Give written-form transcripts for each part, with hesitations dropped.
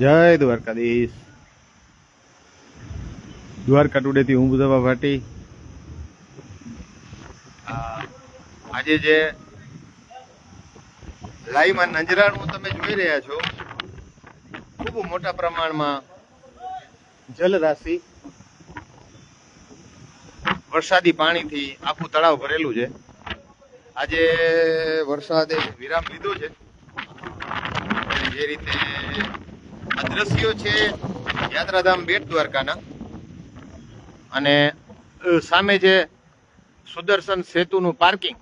જય દ્વારકાધીશ। દ્વારકા ટુડે થી હું બુધાબા ભાટી। આજે જે લાઈવમાં નજરાણું તમે જોઈ રહ્યા છો, ખૂબ મોટા પ્રમાણમાં જલરાશિ વરસાદી પાણીથી આખું તળાવ ભરેલું છે। આજે વરસાદે વિરામ લીધો છે। જે રીતે આ દ્રશ્યો છે યાત્રાધામ બેટ દ્વારકાના, અને સામે છે સુદર્શન સેતુનું પાર્કિંગ।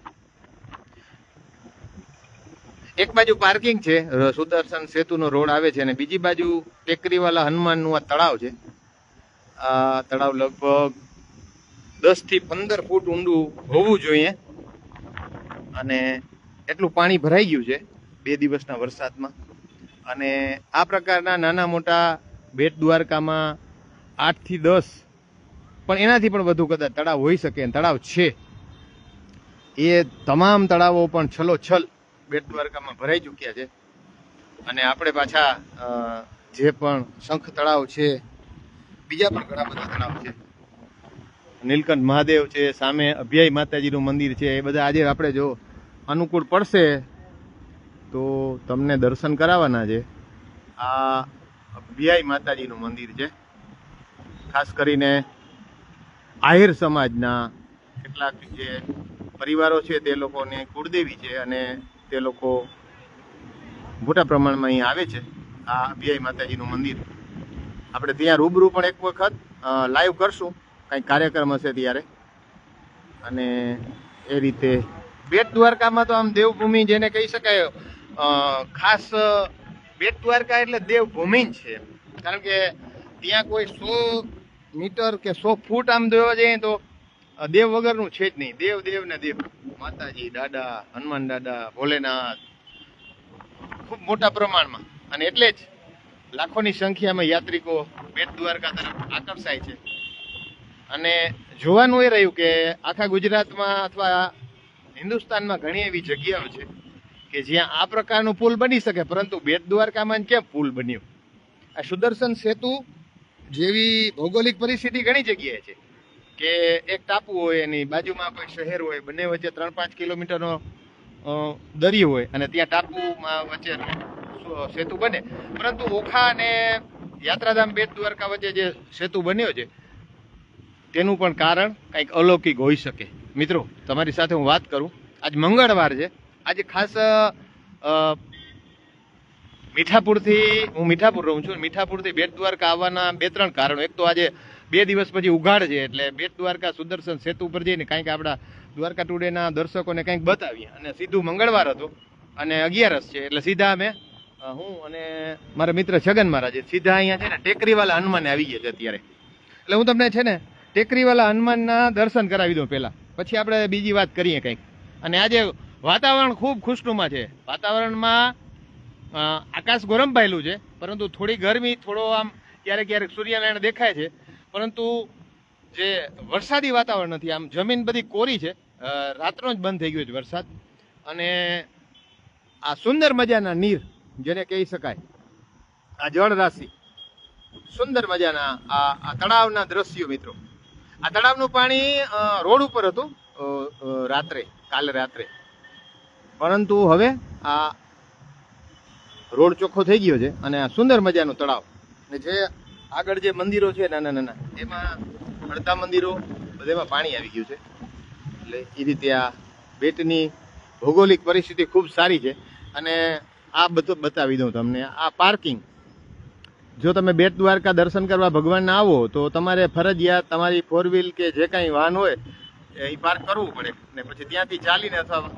એક બાજુ પાર્કિંગ છે, સુદર્શન સેતુનો રોડ આવે છે, અને બીજી બાજુ ટેકરીવાલા હનુમાનનું આ તળાવ છે। આ તળાવ લગભગ 10 થી 15 ફૂટ ઊંડું હોવું જોઈએ, અને એટલું પાણી ભરાઈ ગયું છે 2 દિવસના વરસાદમાં। અને આ પ્રકારના નાના મોટા બેટ દ્વારકામાં 8 થી 10 પણ એનાથી પણ વધુ કદાચ તળાવ હોઈ શકે, તળાવ છે। એ તમામ તળાવો પણ છલોછલ બેટ દ્વારકામાં ભરાઈ ચૂક્યા છે। અને આપણે પાછા જે પણ શંખ તળાવ છે, બીજા પણ ઘણા બધા તળાવ છે, નીલકંઠ મહાદેવ છે, સામે અભ્યાય માતાજીનું મંદિર છે, એ બધા આજે આપણે જો અનુકૂળ પડશે તો તમને દર્શન કરાવવાના છે। આ અભ્યાય માતાજીનું મંદિર છે, ખાસ કરીને આહિર સમાજના કેટલાક જે પરિવારો છે તે લોકોને કુળદેવી છે, અને તે લોકો મોટા પ્રમાણમાં અહીં આવે છે। આ અભ્યાય માતાજીનું મંદિર આપણે ત્યાં રૂબરૂ પણ એક વખત લાઈવ કરશું, કંઈક કાર્યક્રમ હશે ત્યારે। અને એ રીતે બેટ દ્વારકામાં તો આમ દેવભૂમિ જેને કહી શકાય, ખાસ બેટ દ્વારકા એટલે દેવભૂમિ જ છે, કારણ કે ત્યાં કોઈ 100 મીટર કે 100 ફૂટ આમ જોવા જઈએ તો દેવ વગરનું છે જ નહીં। દેવ દેવ ને દેવ, માતાજી, દાદા, હનુમાન દાદા, ભોલેનાથ, ખૂબ મોટા પ્રમાણમાં, અને એટલે જ લાખોની સંખ્યામાં યાત્રિકો બેટ દ્વારકા તરફ આકર્ષાય છે। અને જોવાનું એ રહ્યું કે આખા ગુજરાતમાં અથવા હિન્દુસ્તાનમાં ઘણી એવી જગ્યાઓ છે કે જ્યાં આ પ્રકારનું પુલ બની શકે, પરંતુ બેટ દ્વારકામાં કેમ પુલ બન્યું? આ સુદર્શન સેતુ જેવી ભૌગોલિક પરિસ્થિતિ ઘણી જગ્યાએ છે કે એક ટાપુ હોય, એની બાજુમાં કોઈ શહેર હોય, બંને વચ્ચે 3-5 કિલોમીટરનો દરિયો હોય, અને ત્યાં ટાપુમાં વચ્ચે સેતુ બને। પરંતુ ઓખા અને યાત્રાધામ બેટ દ્વારકા વચ્ચે જે સેતુ બન્યો છે તેનું પણ કારણ કંઈક અલૌકિક હોઈ શકે। મિત્રો, તમારી સાથે હું વાત કરું, આજ મંગળવાર છે, આજે ખાસ હું મીઠાપુર રહું છું, મીઠાપુરથી બેટ દ્વારકા આવવાના 2-3 કારણો। એક તો આજે 2 દિવસ પછી ઉઘાડ છે, એટલે બેટ દ્વારકા સુદર્શન સેતુ ઉપર જઈને કંઈક આપણા દ્વારકા ટુડેના દર્શકોને કંઈક બતાવીએ, અને સીધું મંગળવાર હતો અને 11 છે, એટલે સીધા અમે હું અને મારા મિત્ર છગન મહારાજ સીધા અહીંયા છે ને ટેકરીવાલા હનુમાને આવી ગયા છે અત્યારે। એટલે હું તમને છે ને ટેકરીવાલા હનુમાનના દર્શન કરાવી દઉં પહેલા, પછી આપણે બીજી વાત કરીએ કંઈક। અને આજે વાતાવરણ ખૂબ ખુશનુમા છે, વાતાવરણમાં આકાશ ગરમાયેલું છે, પરંતુ થોડી ગરમી, થોડો આમ ક્યારેક ક્યારેક સૂર્યનારાયણ દેખાય છે, પરંતુ જે વરસાદી વાતાવરણ નથી। આમ જમીન બધી કોરી છે, રાતનો જ બંધ થઈ ગયો છે વરસાદ, અને આ સુંદર મજાના નીર જેને કહી શકાય, આ જળ રાશિ, સુંદર મજાના આ તળાવના દ્રશ્યો। મિત્રો, આ તળાવનું પાણી રોડ ઉપર હતું કાલે રાત્રે, પરંતુ હવે આ રોડ ચોખ્ખો થઈ ગયો છે, અને આ સુંદર મજાનું તળાવ, અને જે આગળ જે મંદિરો છે નાના નાના, એમાં અડધા મંદિરો બધામાં પાણી આવી ગયું છે। એટલે એ રીતે આ બેટની ભૌગોલિક પરિસ્થિતિ ખૂબ સારી છે। અને આ બધું બતાવી દઉં તમને, આ પાર્કિંગ, જો તમે બેટ દ્વારકા દર્શન કરવા ભગવાનના આવો તો તમારે ફરજિયાત તમારી 4 વ્હીલ કે જે કાંઈ વાહન હોય એ પાર્ક કરવું પડે, ને પછી ત્યાંથી ચાલીને અથવા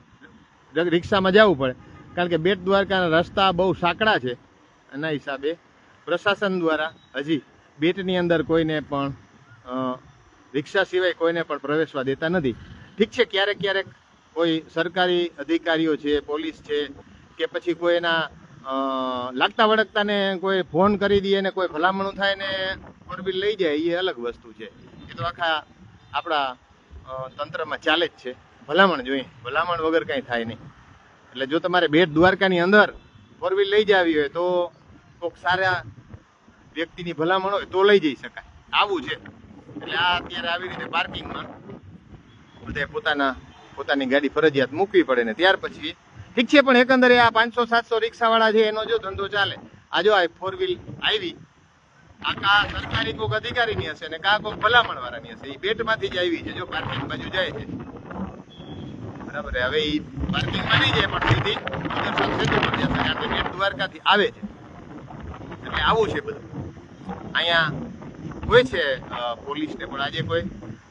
રિક્ષામાં જવું પડે, કારણ કે બેટ દ્વારકાના રસ્તા બહુ સાંકડા છે। એના હિસાબે પ્રશાસન દ્વારા હજી બેટની અંદર કોઈને પણ રિક્ષા સિવાય કોઈને પણ પ્રવેશવા દેતા નથી। ઠીક છે, ક્યારેક ક્યારેક કોઈ સરકારી અધિકારીઓ છે, પોલીસ છે, કે પછી કોઈના લાગતા વળગતાને કોઈ ફોન કરી દે ને કોઈ ભલામણું થાય ને 4 વ્હીલ લઈ જાય, એ અલગ વસ્તુ છે। એ તો આખા આપણા તંત્રમાં ચાલે જ છે, ભલામણ જોઈએ, ભલામણ વગર કાંઈ થાય નહીં। એટલે જો તમારે બેટ દ્વારકાની અંદર 4 વ્હીલ લઈ જવી હોય તો કોઈક સારા વ્યક્તિની ભલામણ હોય તો લઈ જઈ શકાય, આવું છે. એટલે આ અત્યારે આવી રીતે પાર્કિંગમાં બધા પોતાની ગાડી ફરજિયાત મૂકવી પડે ને ત્યાર પછી ઠીક છે. પણ એકંદરે આ 500-700 રિક્ષાવાળા છે એનો જો ધંધો ચાલે. આ જો આ 4 વ્હીલ આવી, આ કા સરકારી કોઈક અધિકારીની હશે ને કા કોઈક ભલામણ વાળાની હશે, એ બેટમાંથી જ આવી છે. જો પાર્કિંગ બાજુ જાય છે, બરાબર. હવે એ પાર્કિંગ બની જાય પણ સીધી સુદર્શન સેતુ પર જશે, કારણ કે બેટ દ્વારકાથી આવે છે. એટલે આવું છે બધું. અહીંયા હોય છે પોલીસને, પણ આજે કોઈ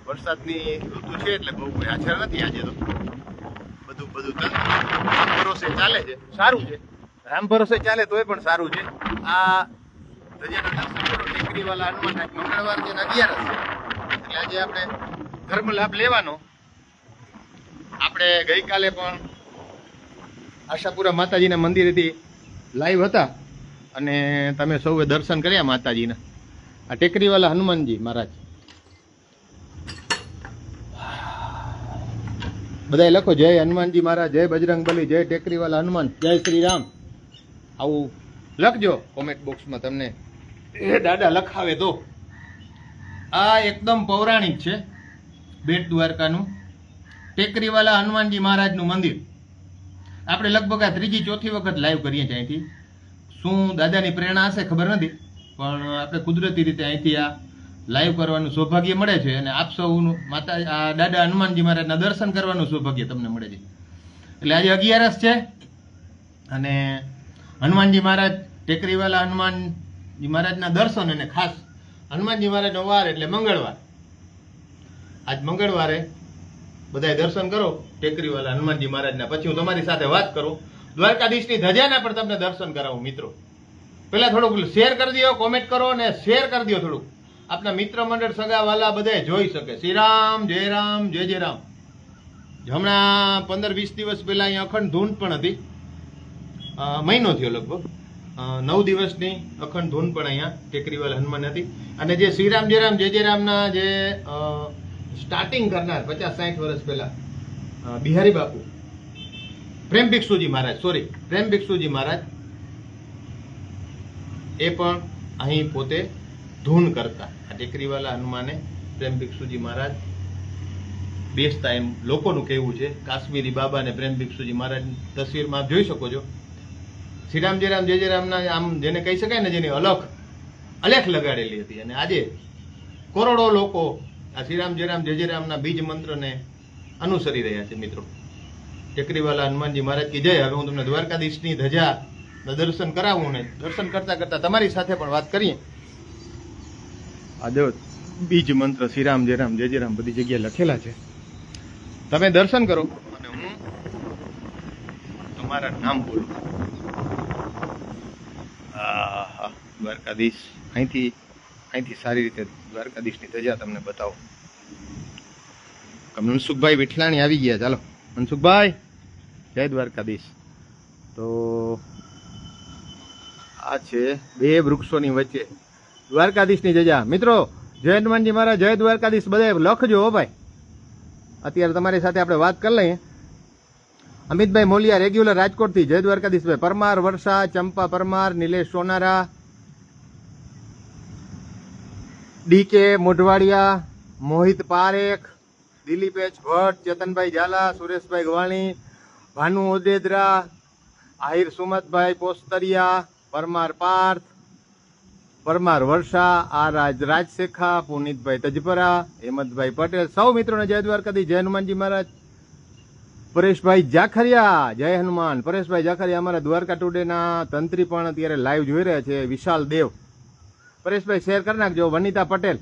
વરસાદની ઋતુ છે એટલે બહુ કોઈ હાજર નથી આજે. તો બધું રામ ભરોસે ચાલે છે, સારું છે. રામ ભરોસે ચાલે તોય પણ સારું છે. આ ધજાના દર્શન કરો, ટેકરીવાલા હનુમાન. મંગળવાર છે ને 11 છે, એટલે આજે આપણે ધર્મ લાભ લેવાનો. આપણે ગઈકાલે પણ આશાપુરા માતાજીના મંદિરેથી લાઈવ હતા અને તમે સૌએ દર્શન કર્યા માતાજીના. આ ટેકરીવાલા હનુમાનજી મહારાજ. બધાય લખો જય હનુમાનજી મહારાજ, જય બજરંગબલી, જય ટેકરીવાલા હનુમાન, જય શ્રી રામ. આવું લખજો કોમેન્ટ બોક્સમાં તમને એ દાદા લખાવે તો. આ એકદમ પૌરાણિક છે બેટ દ્વારકાનું ટેકરીવાલા હનુમાનજી મહારાજનું મંદિર. આપણે લગભગ આ 3જી-4થી વખત લાઈવ કરીએ છીએ અહીંથી. શું દાદાની પ્રેરણા હશે ખબર નથી, પણ આપણે કુદરતી રીતે અહીંથી આ લાઈવ કરવાનું સૌભાગ્ય મળે છે અને આપ સૌનું માતા આ દાદા હનુમાનજી મહારાજના દર્શન કરવાનું સૌભાગ્ય તમને મળે છે. એટલે આજે 11 છે અને હનુમાનજી મહારાજ, ટેકરીવાલા હનુમાનજી મહારાજના દર્શન અને ખાસ હનુમાનજી મહારાજનો વાર એટલે મંગળવાર. આજ મંગળવારે બધાય દર્શન કરો ટેકરીવાલા હનુમાનજી મહારાજના. પછી હું તમારી સાથે વાત કરું દ્વારકાધીશની ધજાના પણ તમને દર્શન કરાવું મિત્રો. પહેલા થોડુંક શેર કરી દો, કોમેન્ટ કરો અને શેર કરી દો થોડુંક. આપના મિત્ર મંડળ, સગા વાલા બધાય જોઈ શકે. શ્રી રામ, જય રામ, જય જય રામ. હમણાં 15-20 દિવસ પહેલા અહીંયા અખંડ ધૂન પણ હતી. મહિનો થયો લગભગ 9 દિવસની અખંડ ધૂન પણ અહીંયા ટેકરીવાલા હનુમાન હતી. અને જે શ્રી રામ, જય રામ, જય જય રામના જે સ્ટાર્ટિંગ કરનાર 50-60 વર્ષ પહેલા બિહારી બાપુ પ્રેમ ભિક્ષુજી મહારાજ, પ્રેમ ભિક્ષુજી મહારાજ, એ પણ અહીં પોતે ધૂન કરતા. આ ટેકરીવાલા હનુમાને પ્રેમ ભિક્ષુજી મહારાજ બેસતા એમ લોકોનું કહેવું છે. કાશ્મીરી બાબા ને પ્રેમ ભિક્ષુજી મહારાજ તસવીરમાં આપ જોઈ શકો છો. શ્રી રામ, જય રામ, જય જય રામના આમ જેને કહી શકાય ને જેની અલેખ લગાડેલી હતી. અને આજે કરોડો લોકો આ શ્રી રામ, જય રામ, જય જય રામના બીજ મંત્રને અનુસરી રહ્યા છે મિત્રો. ટેકરીવાલા હનુમાનજી મહારાજ કી જય. હવે હું તમને દ્વારકાધીશની ધજા દર્શન કરાવું ને દર્શન કરતા કરતા તમારી સાથે પણ વાત કરીએ. આ જો બીજ મંત્ર શ્રી રામ, જય રામ, જય જય રામ બધી જગ્યાએ લખેલા છે. તમે દર્શન કરો અને હું તમારા નામ બોલું. દ્વારકાધીશ અહીંથી સારી રીતે દ્વારકાધીશની ધજા તમને બતાવો. મનસુખભાઈ વિઠલાણી આવી ગયા. ચાલો મનસુખભાઈ, જય દ્વારકાધીશ. તો આ છે 2 વૃક્ષોની વચ્ચે દ્વારકાધીશની ધજા. મિત્રો જય હનુમાનજી મહારાજ, જય દ્વારકાધીશ બધા લખજો હો ભાઈ. અત્યારે તમારી સાથે આપણે વાત કરી લઈએ. અમિતભાઈ મોલિયા રેગ્યુલર રાજકોટથી, જય દ્વારકાધીશભાઈ. પરમાર વર્ષા, ચંપા પરમાર, નિલેશ સોનારા, ડીકે મોઢવાડિયા, મોહિત પારેખ, દિલીપેશ ભટ્ટ, ચેતનભાઈ ઝાલા, સુરેશભાઈ ગવાણી, ભાનુ ઓદેદરા, આહિર સુમતભાઈ પોસ્તરિયા, પરમાર પાર્થ, પરમાર વર્ષા, આ રાજશેખા, પુનિતભાઈ તજપરા, હેમંતભાઈ પટેલ, સૌ મિત્રોને જય દ્વારકાધીશ, જય હનુમાનજી મહારાજ. પરેશભાઈ જાખરિયા, જય હનુમાન. પરેશભાઈ જાખરિયા અમારા દ્વારકા ટુડેના તંત્રી પણ અત્યારે લાઈવ જોઈ રહ્યા છે. વિશાલ દેવ, પરેશભાઈ શેર કરી નાખજો. વનિતા પટેલ,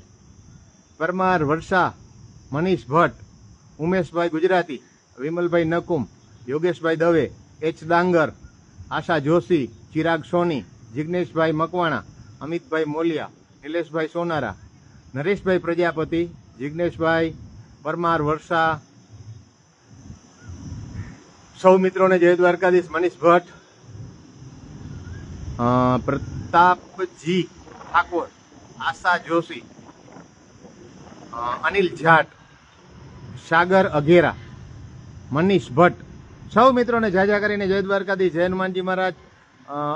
પરમાર વર્ષા, મનીષ ભટ્ટ, ઉમેશભાઈ ગુજરાતી, વિમલભાઈ નકુમ, યોગેશભાઈ દવે, એચ ડાંગર, આશા જોશી, ચિરાગ સોની, જિગ્નેશભાઈ મકવાણા, અમિતભાઈ મોલિયા, નિલેશભાઈ સોનારા, નરેશભાઈ પ્રજાપતિ, જિગ્નેશભાઈ, પરમાર વર્ષા, સૌ મિત્રોને જય દ્વારકાધીશ. મનીષ ભટ્ટ, પ્રતાપજી ઠાકોર, આશા જોશી, અનિલ જાટ, સાગર અઘેરા, મનીષ ભટ્ટ, સૌ મિત્રોને જાજા કરીને જય દ્વારકાધીશ, જય હનુમાનજી મહારાજ.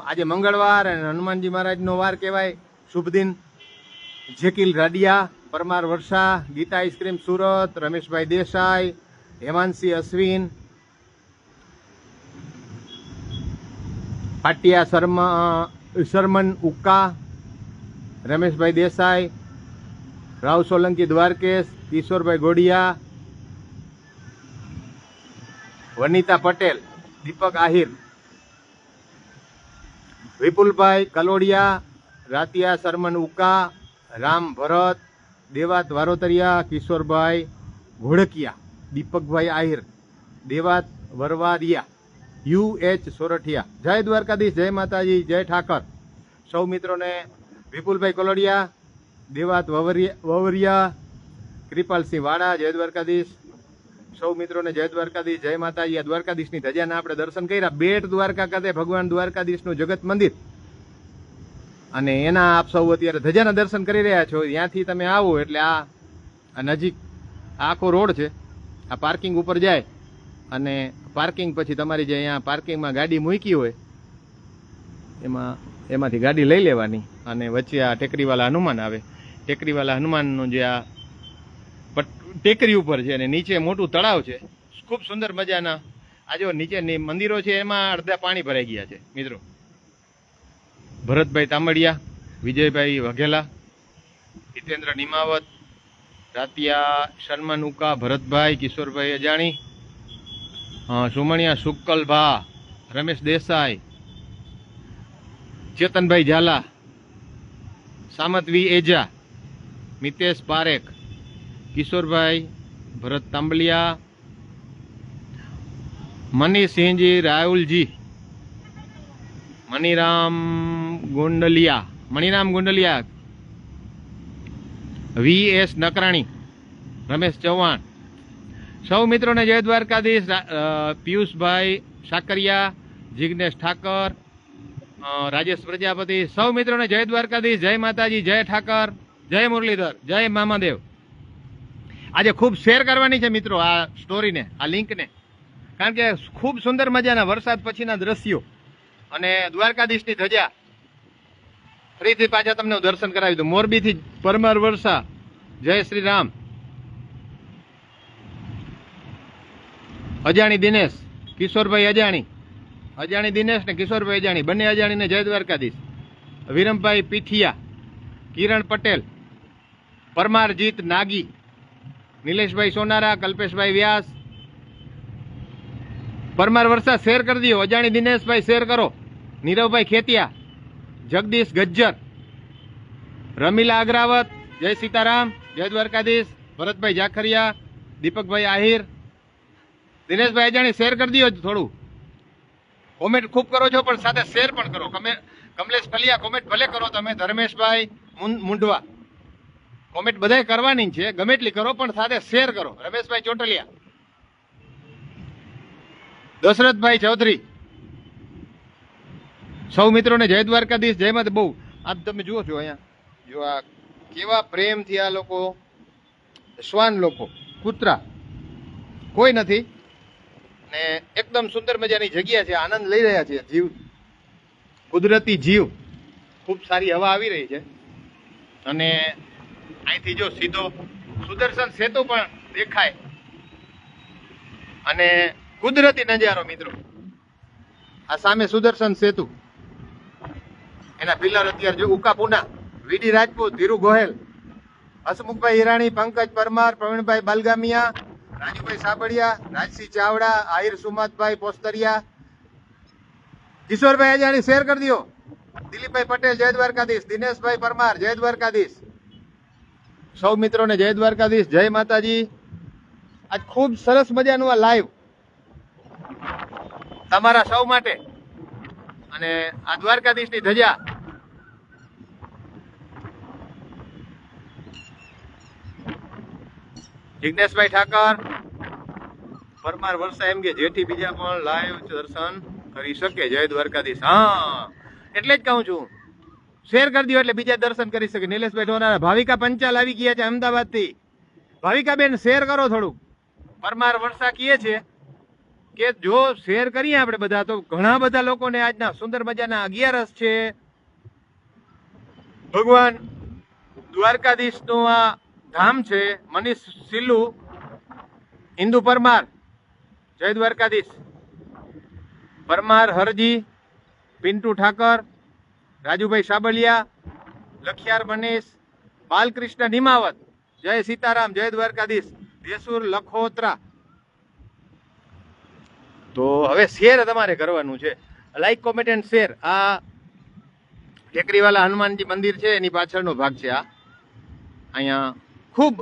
આજે મંગળવાર અને હનુમાનજી મહારાજનો વાર કહેવાય. શુભ દિન. જેકિલ રાડિયા, પરમાર વર્ષા, ગીતા આઈસ્ક્રીમ સુરત, રમેશભાઈ દેસાઈ, હેમાંશી અશ્વિન, પાટિયા શર્મન ઉક્કા, રમેશભાઈ દેસાઈ, રાવ સોલંકી દ્વારકેશ, કિશોરભાઈ ગોડિયા, વનિતા પટેલ, દીપક આહિર, વિપુલભાઈ કલોડિયા, રાતિયા શર્મન ઉકા, રામ ભરત, દેવાત વારોતરિયા, કિશોરભાઈ ઘોડકિયા, દીપકભાઈ આહિર, દેવાત વરવાદિયા, UH સોરઠિયા. જય દ્વારકાધીશ, જય માતાજી, જય ઠાકર. સૌ મિત્રોને વિપુલભાઈ કલોડિયા, દેવાત વવરિયા, કૃપાલસિંહ વાડા, જય દ્વારકાધીશ. સૌ મિત્રોને જય દ્વારકાધીશ, જય માતાજી. આ દ્વારકાધીશની ધજાના આપણે દર્શન કર્યા. બેટ દ્વારકા ખાતે ભગવાન દ્વારકાધીશનું જગત મંદિર, અને એના આપ સૌ અત્યારે ધજાના દર્શન કરી રહ્યા છો. ત્યાંથી તમે આવો એટલે આ નજીક આખો રોડ છે. આ પાર્કિંગ ઉપર જાય અને પાર્કિંગ પછી તમારી જે અહીંયા પાર્કિંગમાં ગાડી મૂકી હોય એમાંથી ગાડી લઈ લેવાની, અને વચ્ચે આ ટેકરીવાલા હનુમાન આવે. ટેકરીવાલા હનુમાનનું જે આ ટેકરી ઉપર છે અને નીચે મોટું તળાવ છે. ખૂબ સુંદર મજાના આ જો નીચે મંદિરો છે, એમાં અડધા પાણી ભરાઈ ગયા છે મિત્રો. ભરતભાઈ તામડિયા, વિજયભાઈ વઘેલા, હિતેન્દ્ર નિમાવત, રાતિયા શર્મા નુકા, ભરતભાઈ, કિશોરભાઈ અજાણી, સુમણિયા સુક્કલભા, રમેશ દેસાઈ, ચેતનભાઈ ઝાલા, સામતવી એજા, મિતેશ પારેખ, કિશોરભાઈ ભરત તાંબલિયા, મનીસિંહજી રાહુલજી, મણિરામ ગુંડલિયા, VS નકરાણી, રમેશ ચૌહાણ. સૌ મિત્રોને જય દ્વારકાધીશ. પિયુષભાઈ સાકરિયા, જિગ્નેશ ઠાકર, રાજેશ પ્રજાપતિ. સૌ મિત્રોને જય દ્વારકાધીશ, જય માતાજી, જય ઠાકર, જય મુરલીધર, જય મામાદેવ. આજે ખૂબ શેર કરવાની છે મિત્રો આ સ્ટોરીને, આ લિંકને, કારણ કે ખૂબ સુંદર મજાના વરસાદ પછીના દ્રશ્યો અને દ્વારકાધીશની ધજા ફરીથી પાછા તમને દર્શન કરાવી દઉં. મોરબીથી પરમાર વર્ષા, જય શ્રી રામ, અજાણી દિનેશ, કિશોરભાઈ અજાણી દિનેશ ને કિશોરભાઈ અજાણી, બંને અજાણીને જય દ્વારકાધીશ. વિરમભાઈ પીઠિયા, કિરણ પટેલ, પરમારજીત નાગી, નિલેશભાઈ સોનારા, કલ્પેશભાઈ વ્યાસ. પરમાર વર્ષા શેર કરી દો. અજાણી દિનેશભાઈ શેર કરો. નીરવભાઈ ખેતિયા, જગદીશ ગજ્જર, રમીલા અગ્રાવત, જય સીતારામ, જય દ્વારકાધીશ. ભરતભાઈ જાખરિયા, દીપકભાઈ આહિર, દિનેશભાઈ અજાણી શેર કરી દો. થોડું કોમેન્ટ ખૂબ કરો છો પણ સાથે શેર પણ કરો. કમલેશ ફલિયા કોમેન્ટ ભલે કરો તમે. ધર્મેશભાઈ મુંડવા કોમેન્ટ બધાય કરવાની છે, ગમે એટલી કરો પણ સાથે શેર કરો. રમેશભાઈ ચોટલિયા, દશરથભાઈ ચૌધરી. સૌ મિત્રોને જય દ્વારકાધીશ, જય માતા. બહુ આ તમે જુઓ છો અહીંયા, જો આ કેવા પ્રેમથી આ લોકો, શ્વાન લોકો, કૂતરા કોઈ નથી, ને એકદમ સુંદર મજાની જગ્યા છે. આનંદ લઈ રહ્યા છે. જીવ, કુદરતી જીવ, ખૂબ સારી હવા આવી રહી છે. અને અહીંથી જો સીધો સુદર્શન સેતુ પણ દેખાય, અને કુદરતી નજારો મિત્રો. આ સામે સુદર્શન સેતુ, એના પિલર અત્યારે જો ઉકા પુના, VD રાજપૂત, ધીરુ ગોહેલ, હસમુખભાઈ હિરાણી, પંકજ પરમાર, પ્રવીણભાઈ બાલગામિયા, રાજુભાઈ સાબડિયા, રાજસિંહ ચાવડા, આહિર સુમતભાઈ પોસ્તરિયા, કિશોરભાઈ અજાણી શેર કરી દો. દિલીપભાઈ પટેલ, જય દ્વારકાધીશ. દિનેશભાઈ પરમાર, જય દ્વારકાધીશ. સૌ મિત્રોને જય દ્વારકાધીશ, જય માતાજી. આજ ખૂબ સરસ મજાનું આ લાઈવ તમારા સૌ માટે, અને આ દ્વારકાધીશની ધજા જિગ્નેશભાઈ ઠાકર, પરમાર વર્ષા એમ કે જેથી બીજા પણ લાઈવ દર્શન કરી શકે. જય દ્વારકાધીશ. હા, એટલે જ કહું છું, શેર કરી દો એટલે બીજા દર્શન કરી શકે. નિલેશભાઈ ઢોનારા, ભાવિકા પંચાલ આવી ગયા છે અમદાવાદ થી. ભાવિકા બેન શેર કરો થોડું. પરમાર વર્ષા કહે છે કે જો શેર કરીએ આપણે બધા તો ઘણા બધા લોકોને આજના સુંદર મજાના 11 છે, ભગવાન દ્વારકાધીશનું આ ધામ છે. મનીષ સિલ્લુ, ઇન્દુ પરમાર, જય દ્વારકાધીશ. પરમાર હરજી, પિન્ટુ ઠાકર, રાજુભાઈ સાબલિયા, લખિયાર મનીષ, બાલકૃષ્ણ નિમાવત, જય સીતારામ, જય દ્વારકાધીશ. દેસુર લખોત્રા. તો હવે શેર તમારે કરવાનું છે, લાઈક કોમેન્ટ એન્ડ શેર. આ ટેકરીવાલા હનુમાનજી મંદિર છે એની પાછળનો ભાગ છે. આ અહીંયા ખૂબ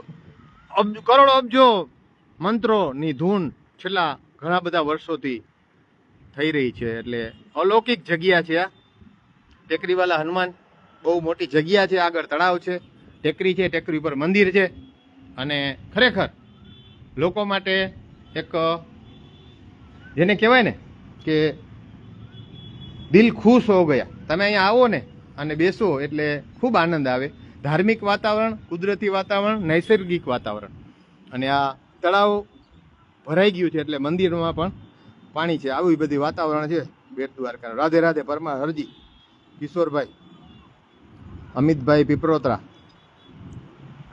કરોડો અબજો મંત્રોની ધૂન છેલ્લા ઘણા બધા વર્ષોથી થઈ રહી છે. એટલે અલૌકિક જગ્યા છે આ ટેકરીવાલા હનુમાન. બહુ મોટી જગ્યા છે, આગળ તળાવ છે, ટેકરી છે, ટેકરી ઉપર મંદિર છે. અને ખરેખર લોકો માટે એક જેને કહેવાય ને કે દિલ ખુશ હો ગયા. તમે અહીંયા આવો ને અને બેસો એટલે ખૂબ આનંદ આવે. ધાર્મિક વાતાવરણ, કુદરતી વાતાવરણ, નૈસર્ગિક વાતાવરણ. અને આ તળાવ ભરાઈ ગયું છે એટલે મંદિરમાં પણ પાણી છે. આવી બધી વાતાવરણ છે બેટ દ્વારકા. રાધે રાધે. પરમાર હરજી, કિશોરભાઈ, અમિતભાઈ પીપરોત્રા,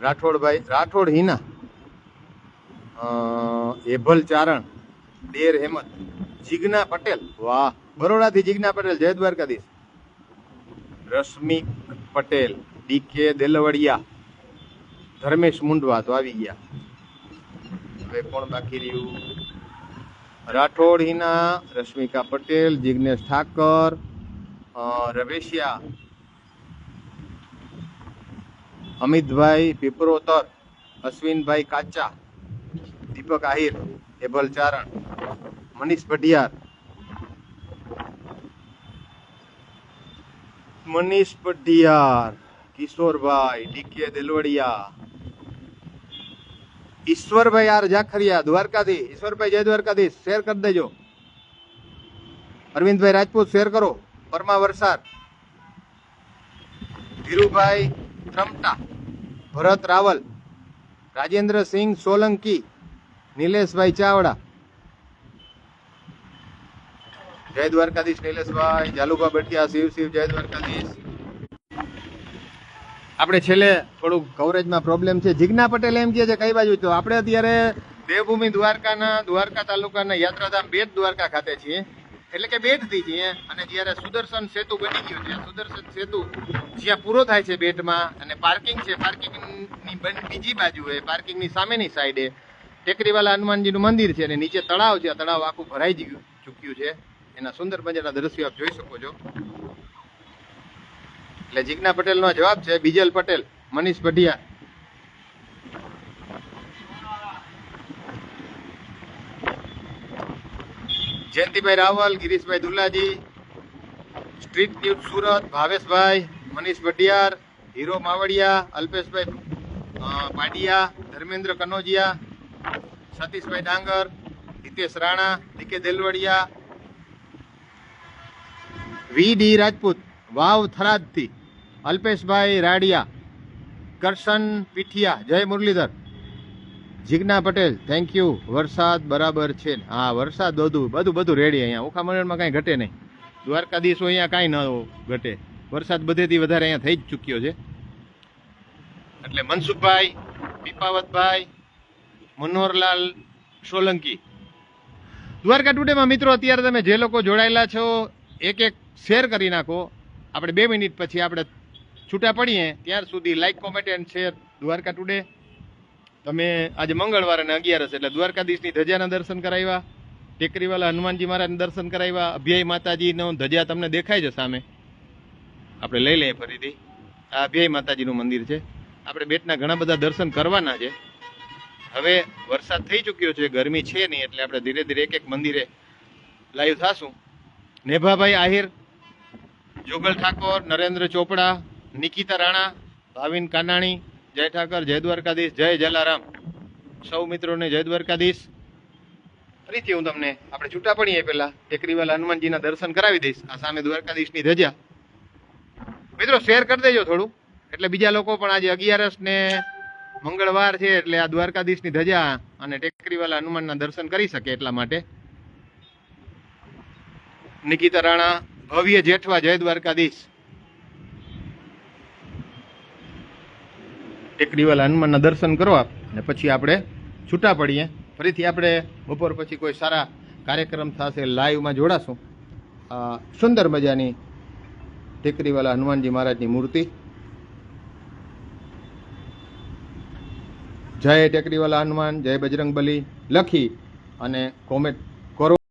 રાઠોડભાઈ, રાઠોડ હિના, એભલ ચારણ, ડેર હેમત, જીજ્ઞા પટેલ, વાહ, બરોડાથી જીજ્ઞા પટેલ, જય દ્વારકાધીશ. રશ્મિક પટેલ, ડીકે દેલવડિયા, ધર્મેશ મુંડવા તો આવી ગયા. હવે કોણ બાકી રહ્યું? રાઠોડ હિના, રશ્મિકા પટેલ, જિગ્નેશ ઠાકર, રવેશિયા, અમિતભાઈ પીપરોતર, અશ્વિનભાઈ કાચા, દીપક આહિર, એબલ ચારણ, મનીષ ભટિયાર, મનીષ ભટિયાર, કિશોરભાઈ, ડીકે દેલવડિયા, ઈશ્વરભાઈ આર જાખરિયા, દ્વારકાથી. ઈશ્વરભાઈ, જય દ્વારકાધીશ. શેર કરી દેજો. અરવિંદભાઈ રાજપૂત, શેર કરો. પરમા વરસાદ, ધીરુભાઈ ત્રમટા, ભરત રાવલ, રાજેન્દ્રસિંહ સોલંકી, નિલેશભાઈ ચાવડા, જય દ્વારકાધીશ. નિલેશભાઈ, જાલુભા બટિયા, શિવ, જય દ્વારકાધીશ. આપણે છેલ્લે થોડુંક કવરેજમાં પ્રોબ્લેમ છે. જીજ્ઞા પટેલ એમ કહે છે કઈ બાજુ? તો આપણે અત્યારે દેવભૂમિ દ્વારકા તાલુકાના યાત્રાધામ બેટ દ્વારકા ખાતે છીએ. એટલે કે બેટથી છીએ. અને જ્યારે સુદર્શન સેતુ બની ગયું છે, સુદર્શન સેતુ જ્યાં પૂરો થાય છે બેટમાં, અને પાર્કિંગ છે, પાર્કિંગની બીજી બાજુએ, પાર્કિંગની સામેની સાઈડે ટેકરીવાલા હનુમાનજીનું મંદિર છે અને નીચે તળાવ છે. આ તળાવ આખું ભરાઈ ચૂક્યું છે. એના સુંદર મજાના દ્રશ્યો આપ જોઈ શકો છો. એટલે જીજ્ઞા પટેલનો જવાબ છે. બીજલ પટેલ, મનીષ ભટિયા, જયંતિભાઈ રાવલ, ગિરીશભાઈ દુલ્લાજી, સ્ટ્રીટ ન્યૂઝ સુરત, ભાવેશભાઈ, મનીષ ભટિયાર, હીરો માવડિયા, અલ્પેશભાઈ પાડિયા, ધર્મેન્દ્ર કનોજિયા, સતીશભાઈ ડાંગર, હિતેશ રાણા, ડીકે દેલવડિયા, વી ડી રાજપૂત, વાવ થરાદથી, અલ્પેશભાઈ રાડિયા, કરશન પીઠિયા, જય મુરલીધર, જીજ્ઞા પટેલ, થેન્ક યુ. વરસાદ બરાબર છે? હા, વરસાદ બધું રેડી. અહીંયા ઓખા મંડળમાં કાંઈ ઘટે નહીં. દ્વારકાધીશો અહીંયા કાંઈ ન ઘટે. વરસાદ બધેથી વધારે અહીંયા થઈ જ ચૂક્યો છે. એટલે મનસુખભાઈ, પીપાવતભાઈ, મનોહરલાલ સોલંકી. દ્વારકા ટુડેમાં મિત્રો અત્યારે તમે જે લોકો જોડાયેલા છો એક શેર કરી નાખો. આપણે 2 મિનિટ પછી આપણે છૂટા પડીએ ત્યાર સુધી like, comment and share. Dwarka today. તમે આજે મંગળવાર અને 11 એટલે દ્વારકાધીશની ધજાના દર્શન કરાવ્યા, ટેકરીવાલા હનુમાનજી મહારાજના દર્શન કરાવ્યા, અભ્યાય માતાજીનો ધજા તમને દેખાય છે સામે. આપણે લઈ લઈએ ફરીથી. આ અભ્યાય માતાજીનું મંદિર છે. આપણે બેટના ઘણા બધા દર્શન કરવાના છે. હવે વરસાદ થઈ ચૂક્યો છે, ગરમી છે નહીં, એટલે આપણે ધીરે ધીરે એક મંદિરે લાઈવ થાશું. નેભાભાઈ આહિર, જોગલ ઠાકોર, નરેન્દ્ર ચોપડા, નિકિતા રાણા, ભાવિન કાનાણી, જય ઠાકર, જય દ્વારકાધીશ, જય જલારામ. સૌ મિત્રોને જય દ્વારકાધીશ. ફરીથી હું તમને આપણે છૂટા પડીએ પહેલા ટેકરીવાલા હનુમાનજીના દર્શન કરાવી દઈશ. આ સામે દ્વારકાધીશની ધજા. મિત્રો શેર કરી દેજો થોડું, એટલે બીજા લોકો પણ આજે 11 ને મંગળવાર છે એટલે આ દ્વારકાધીશની ધજા અને ટેકરીવાલા હનુમાનના દર્શન કરી શકે એટલા માટે. નિકિતા રાણા, ભવ્ય જેઠવા, જય દ્વારકાધીશ. ટેકરીવાલા હનુમાનના દર્શન કરવા અને પછી આપણે છૂટા પડીએ. ફરીથી આપણે બપોર પછી કોઈ સારા કાર્યક્રમ થશે લાઈવમાં જોડાશું. સુંદર મજાની ટેકરીવાલા હનુમાનજી મહારાજની મૂર્તિ. જય ટેકરીવાલા હનુમાન, જય બજરંગબલી લખી અને કોમેન્ટ કરો.